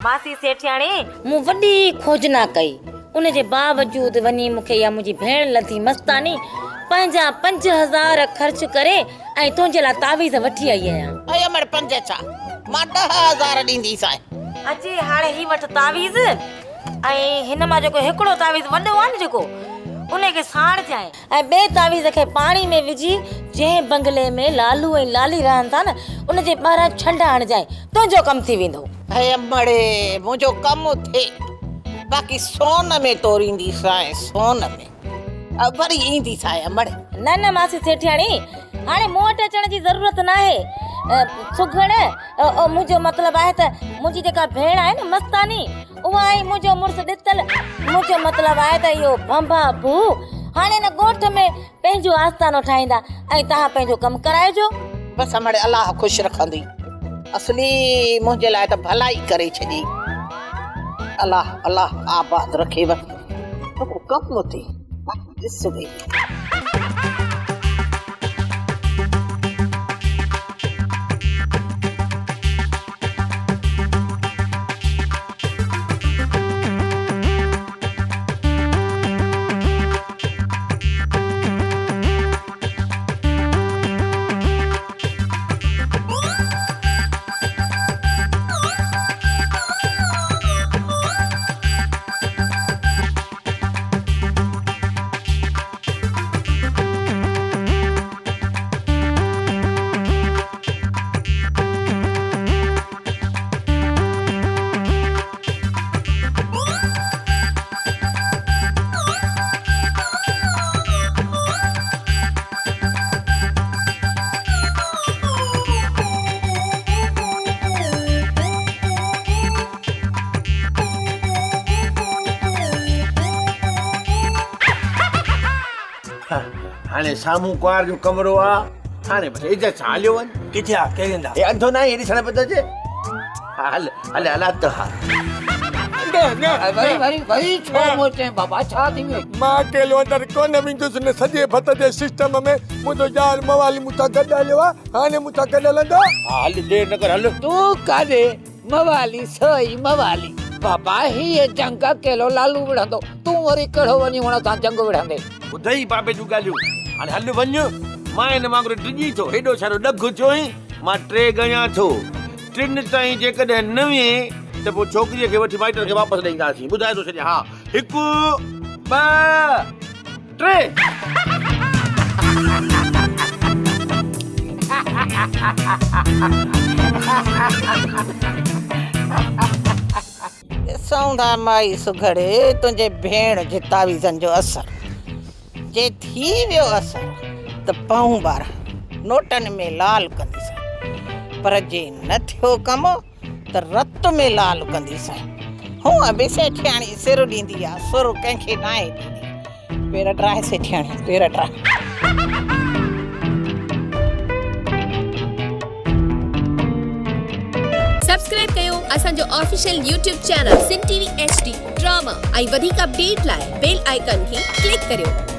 मासी सेठियाणी मूं वॾी खोजना कई उन जे बावजूद वनी मूंखे या मुंहिंजी भेण लधी मस्तानी पंहिंजा 5000 ख़र्च करे ऐं तुंहिंजे लाइ तावीज़ वठी आई आहियां। अय अमर 5 छा मां 10000 ॾींदी सां। अची हाणे ही वठ तावीज़ ऐं हिन मां जेको हिकिड़ो तावीज़ वॾो आहे न जेको उनखे साड़ जाए ऐं ॿिए तावीज़ खे पाणी में विझी जंहिं बंगले में लालू ऐं लाली रहनि था न उन जे ॿाहिरां छंड हणजाए तुंहिंजो कमु थी वेंदो। अय अमड़े मुंहिंजो कमु थिए बाक़ी सोन में तोरींदी सां सोन में वरी ईंदी सां अमड़े। न न मासी सेठियाणी हाणे मूं वटि अचण जी ज़रूरत न आहे। सुघड़ मुंहिंजो मतिलबु आहे त मुंहिंजी जेका भेण आहे न मस्तानी उहा ऐं मुंहिंजो मुड़ुसु ॾितल मुंहिंजो मतिलबु आहे त इहो भंभा भू हाणे न ॻोठ में पंहिंजो आस्थानो ठाहींदा ऐं तव्हां पंहिंजो कमु कराइजो। बसि अमड़े अलाह ख़ुशि रखंदी असली मुंहिंजे लाइ त भलाई करे छॾी। अलाह अलाह आबाद रखेव कमु थी ॾिस भई। हाणे साम्हूं कुंवार जो कमरो आहे हाणे बसि इज़त सां हलियो वञ। किथे आहे केरु वेंदा हे अंधो न आहे हेॾी सण पत अचे हल हल हला त हा वरी छो मोचे बाबा छा थी वियो? मां अकेलो अंदरि कोन वेंदुसि न सॼे भत जे सिस्टम में मुंहिंजो यार मवाली मूंसां गॾु हलियो आहे हाणे मूंसां गॾु हलंदो। हा हल देरि न कर हल। तूं काॾे मवाली सही मवाली बाबा हीअ जंग अकेलो लालू विढ़ंदो तूं वरी कहिड़ो वञी हुन सां जंग विढ़ंदे। ॿुधई बाबे जूं ॻाल्हियूं हाणे हल वञ। मां हिन वांगुरु डिॼी थो हेॾो सारो ॾघु चोई मां 3 गया थो 3 ताईं जेकॾहिं न विए त पोइ छोकिरीअ खे वठी माइटर खे वापसि ॾींदासीं। ॿुधाए थो छॾियां हा 1 2 3 ॾिसूं था माई सुघड़े तुंहिंजे भेण जे तावीज़नि जो असर जे थी वियो असर त पाऊं 12 नोटनि में लाल कंदीसां पर जे न थियो कमु त रत में लाल कंदीसां। हूअं बि सेठियाणी सिर ॾींदी आहे सुर कंहिंखे न आहे ॾींदी। पेर ड्राए सेठियाणी पेर ड्राए। सब्सक्राइब कयो असांजो ऑफिशियल YouTube चैनल सिन टीवी HD ड्रामा ऐं वधीक अपडेट लाइ बेल आइकन खे क्लिक करियो।